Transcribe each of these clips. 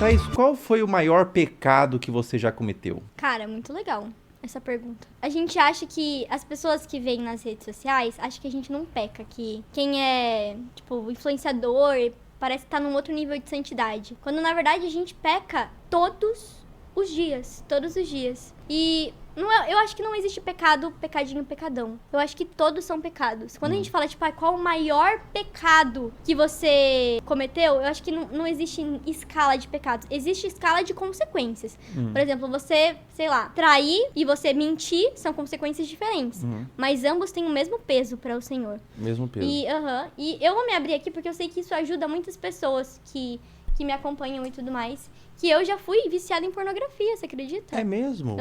Thaís, qual foi o maior pecado que você já cometeu? Cara, muito legal essa pergunta. A gente acha que as pessoas que veem nas redes sociais acham que a gente não peca, que quem é, tipo, influenciador parece estar num outro nível de santidade. Quando na verdade a gente peca todos os dias. E eu acho que não existe pecado, pecadinho, pecadão. Eu acho que todos são pecados. Quando a gente fala, tipo, qual o maior pecado que você cometeu, eu acho que não existe escala de pecados. Existe escala de consequências. Por exemplo, você, sei lá, trair e você mentir são consequências diferentes. Mas ambos têm o mesmo peso para o Senhor. Mesmo peso. E eu vou me abrir aqui porque eu sei que isso ajuda muitas pessoas que me acompanham e tudo mais. Que eu já fui viciada em pornografia, você acredita? É mesmo?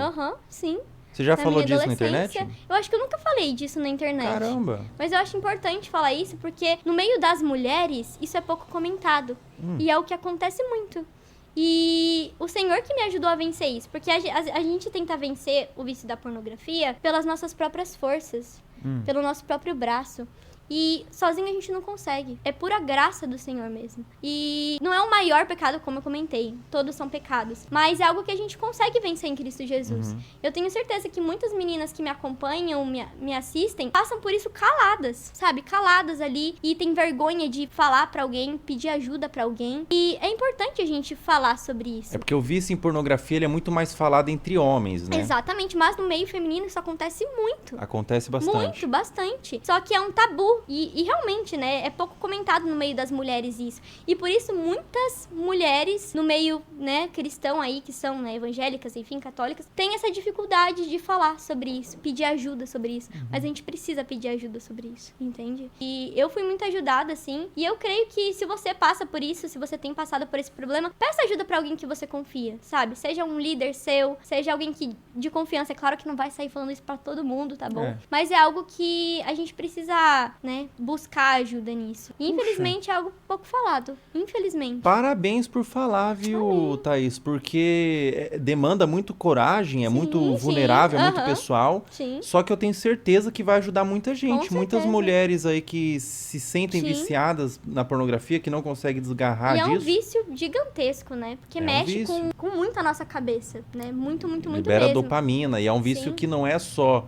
Sim. Você já falou disso na internet? Eu acho que eu nunca falei disso na internet. Caramba! Mas eu acho importante falar isso porque no meio das mulheres, isso é pouco comentado. E é o que acontece muito. E o Senhor que me ajudou a vencer isso. Porque a gente tenta vencer o vício da pornografia pelas nossas próprias forças. Pelo nosso próprio braço. E sozinho a gente não consegue. É pura graça do Senhor mesmo. E não é o maior pecado, como eu comentei. Todos são pecados. Mas é algo que a gente consegue vencer em Cristo Jesus. Eu tenho certeza que muitas meninas que me acompanham, me assistem, passam por isso caladas, sabe? Caladas ali. E tem vergonha de falar pra alguém, pedir ajuda pra alguém. E é importante a gente falar sobre isso. É porque o vício em pornografia ele é muito mais falado entre homens, né? Exatamente. Mas no meio feminino isso acontece muito. Acontece bastante. Muito, bastante. Só que é um tabu. E realmente, né, é pouco comentado no meio das mulheres isso. E por isso muitas mulheres no meio, né, cristão aí, que são, né, evangélicas, enfim, católicas, têm essa dificuldade de falar sobre isso, pedir ajuda sobre isso. Mas a gente precisa pedir ajuda sobre isso, entende? E eu fui muito ajudada, assim, e eu creio que se você passa por isso, se você tem passado por esse problema, peça ajuda pra alguém que você confia, sabe? Seja um líder seu, seja alguém que de confiança. É claro que não vai sair falando isso pra todo mundo, tá bom? Mas é algo que a gente precisa, né, buscar ajuda nisso. E, infelizmente, é algo pouco falado. Infelizmente. Parabéns por falar, viu, Thaís? Porque demanda muito coragem, é muito vulnerável, é muito pessoal. Sim. Só que eu tenho certeza que vai ajudar muita gente. Muitas mulheres aí que se sentem viciadas na pornografia, que não conseguem desgarrar disso. E é um vício gigantesco, né? Porque mexe com muito a nossa cabeça, né? Muito Libera mesmo. dopamina. E é um vício que não é só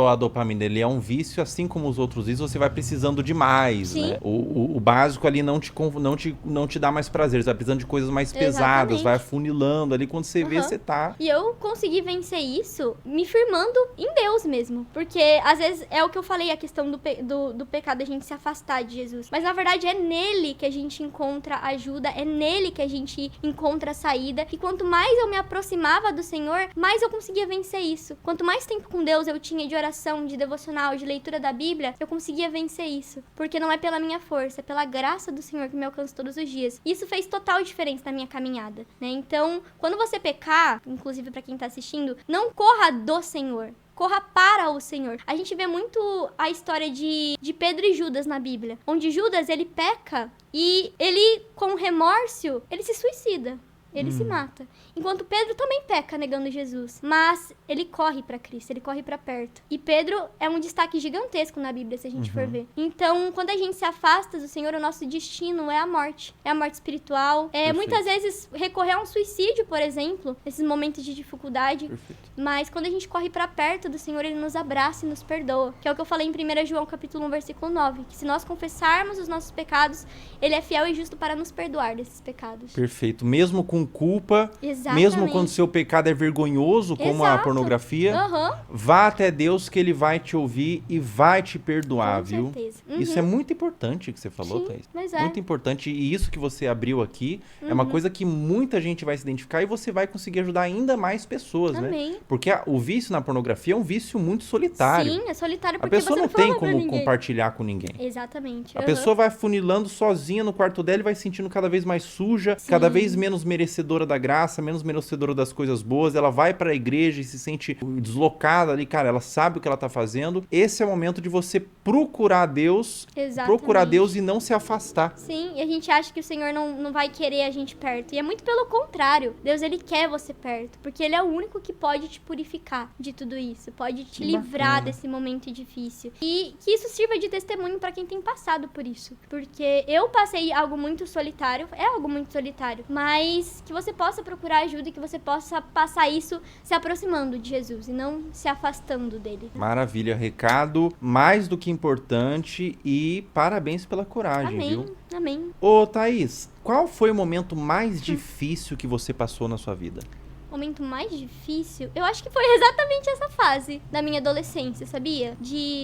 a dopamina. Ele é um vício, assim como os outros vícios, você vai precisando de mais, né? O básico ali não te dá mais prazer. Você vai precisando de coisas mais pesadas, vai afunilando ali. Quando você vê, você tá... E eu consegui vencer isso me firmando em Deus mesmo. Porque, às vezes, é o que eu falei, a questão do pecado, a gente se afastar de Jesus. Mas, na verdade, é nele que a gente encontra ajuda, é nele que a gente encontra saída. E quanto mais eu me aproximava do Senhor, mais eu conseguia vencer isso. Quanto mais tempo com Deus eu tinha de oração, de devocional, de leitura da Bíblia, eu conseguia vencer isso. Porque não é pela minha força, é pela graça do Senhor que me alcança todos os dias. Isso fez total diferença na minha caminhada, né? Então, quando você pecar, inclusive pra quem tá assistindo, não corra do Senhor. Corra para o Senhor. A gente vê muito a história de Pedro e Judas na Bíblia. Onde Judas, ele peca e ele, com remorso, ele se suicida. Ele se mata. Enquanto Pedro também peca negando Jesus. Mas ele corre pra Cristo, ele corre pra perto. E Pedro é um destaque gigantesco na Bíblia, se a gente for ver. Então, quando a gente se afasta do Senhor, o nosso destino é a morte. É a morte espiritual. Muitas vezes recorrer a um suicídio, por exemplo, nesses momentos de dificuldade. Mas quando a gente corre pra perto do Senhor, Ele nos abraça e nos perdoa. Que é o que eu falei em 1 João capítulo 1, versículo 9. Que se nós confessarmos os nossos pecados, Ele é fiel e justo para nos perdoar desses pecados. Perfeito. Mesmo com culpa, Exatamente. Mesmo quando seu pecado é vergonhoso, como a pornografia, vá até Deus que Ele vai te ouvir e vai te perdoar, viu? Certeza. Isso é muito importante que você falou, Thaís. Mas é. Muito importante. E isso que você abriu aqui é uma coisa que muita gente vai se identificar e você vai conseguir ajudar ainda mais pessoas, né? Porque o vício na pornografia é um vício muito solitário. Sim, é solitário porque a pessoa você não tem como compartilhar com ninguém. Exatamente. A pessoa vai funilando sozinha no quarto dela e vai se sentindo cada vez mais suja, cada vez menos merecedora da graça, menos merecedora das coisas boas. Ela vai pra igreja e se sente deslocada ali, cara, ela sabe o que ela tá fazendo. Esse é o momento de você procurar Deus, e não se afastar. Sim, e a gente acha que o Senhor não vai querer a gente perto. E é muito pelo contrário. Deus, Ele quer você perto, porque Ele é o único que pode te purificar de tudo isso, pode te livrar desse momento difícil. E que isso sirva de testemunho pra quem tem passado por isso. Porque eu passei algo muito solitário, é algo muito solitário, mas que você possa procurar ajuda e que você possa passar isso se aproximando de Jesus e não se afastando dele. Maravilha, recado mais do que importante e parabéns pela coragem, Amém, viu? amém. Ô, Thaís, qual foi o momento mais difícil que você passou na sua vida? Momento mais difícil, eu acho que foi exatamente essa fase da minha adolescência, sabia?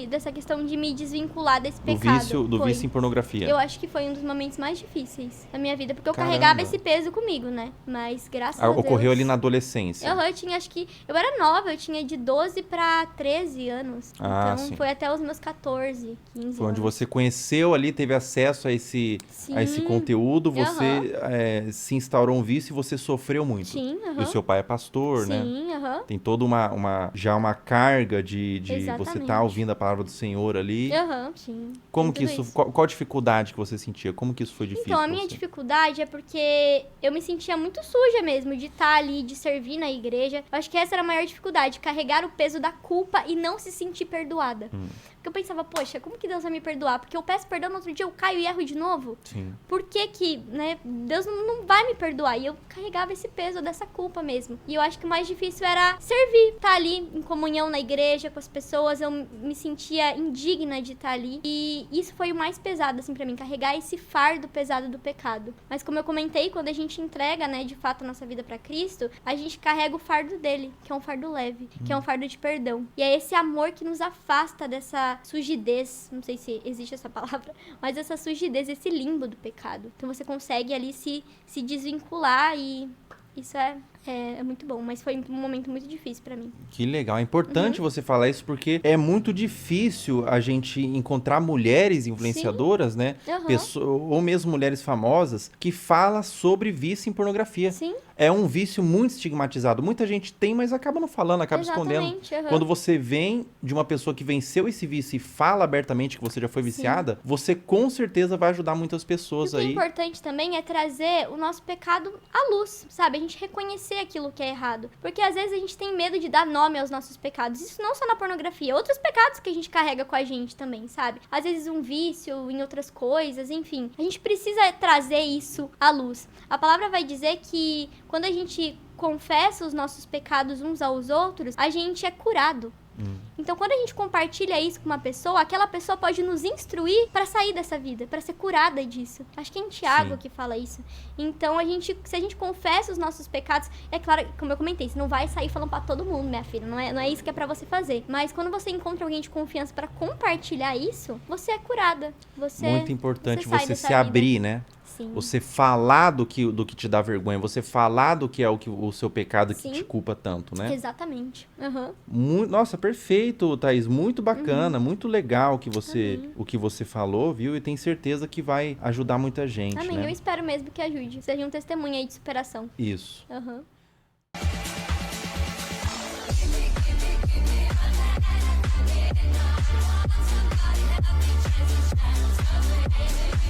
Dessa questão de me desvincular desse pecado. Do Foi. vício em pornografia. Eu acho que foi um dos momentos mais difíceis da minha vida, porque eu Caramba. carregava esse peso comigo, né? Mas graças a Deus... Ocorreu ali na adolescência. Eu tinha, acho que... Eu era nova, eu tinha de 12 pra 13 anos. Ah, então sim. foi até os meus 14, 15 Foi onde anos. você conheceu ali, teve acesso a esse Sim. conteúdo, você se instaurou um vício e você sofreu muito. Sim, E o seu pai é pastor, né? Sim, aham. Tem toda uma carga de você Exatamente. estar ouvindo a palavra do Senhor ali. Aham, sim. Como Tem que tudo isso, qual a dificuldade que você sentia? Como que isso foi difícil Então, a pra minha você? dificuldade é porque eu me sentia muito suja mesmo de estar ali, de servir na igreja. Eu acho que essa era a maior dificuldade, carregar o peso da culpa e não se sentir perdoada. Porque eu pensava, poxa, como que Deus vai me perdoar? Porque eu peço perdão, no outro dia eu caio e erro de novo. Sim. Por que né, Deus não vai me perdoar? E eu carregava esse peso dessa culpa mesmo. E eu acho que o mais difícil era servir, estar ali em comunhão na igreja com as pessoas. Eu me sentia indigna de estar ali. E isso foi o mais pesado, assim, pra mim, carregar esse fardo pesado do pecado. Mas como eu comentei, quando a gente entrega, né, de fato a nossa vida pra Cristo, a gente carrega o fardo dele, que é um fardo leve, que é um fardo de perdão. E é esse amor que nos afasta dessa sujidez, não sei se existe essa palavra, mas essa sujidez, esse limbo do pecado. Então você consegue ali se desvincular e isso é muito bom, mas foi um momento muito difícil pra mim. Que legal. É importante você falar isso porque é muito difícil a gente encontrar mulheres influenciadoras, né? Ou mesmo mulheres famosas que falam sobre vício em pornografia. Sim. É um vício muito estigmatizado. Muita gente tem, mas acaba não falando, acaba Exatamente, escondendo. Quando você vem de uma pessoa que venceu esse vício e fala abertamente que você já foi viciada, você com certeza vai ajudar muitas pessoas E o que é aí. importante também é trazer o nosso pecado à luz, sabe? A gente reconhecer aquilo que é errado. Porque às vezes a gente tem medo de dar nome aos nossos pecados. Isso não só na pornografia, outros pecados que a gente carrega com a gente também, sabe? Às vezes um vício em outras coisas, enfim. A gente precisa trazer isso à luz. A palavra vai dizer que quando a gente confessa os nossos pecados uns aos outros, a gente é curado. Então, quando a gente compartilha isso com uma pessoa, aquela pessoa pode nos instruir para sair dessa vida, para ser curada disso. Acho que é em Tiago que fala isso. Então, se a gente confessa os nossos pecados, é claro, como eu comentei, você não vai sair falando para todo mundo, minha filha, não é isso que é para você fazer. Mas quando você encontra alguém de confiança para compartilhar isso, você é curada. Muito importante sai você dessa se vida. abrir, né? Sim. Você falar do que te dá vergonha, você falar do que é o seu pecado que Sim. te culpa tanto, né? Exatamente. Nossa, perfeito, Thaís. Muito bacana, muito legal o que você falou, viu? E tenho certeza que vai ajudar muita gente, Amém. né? Eu espero mesmo que ajude. Seja um testemunho aí de superação. Isso.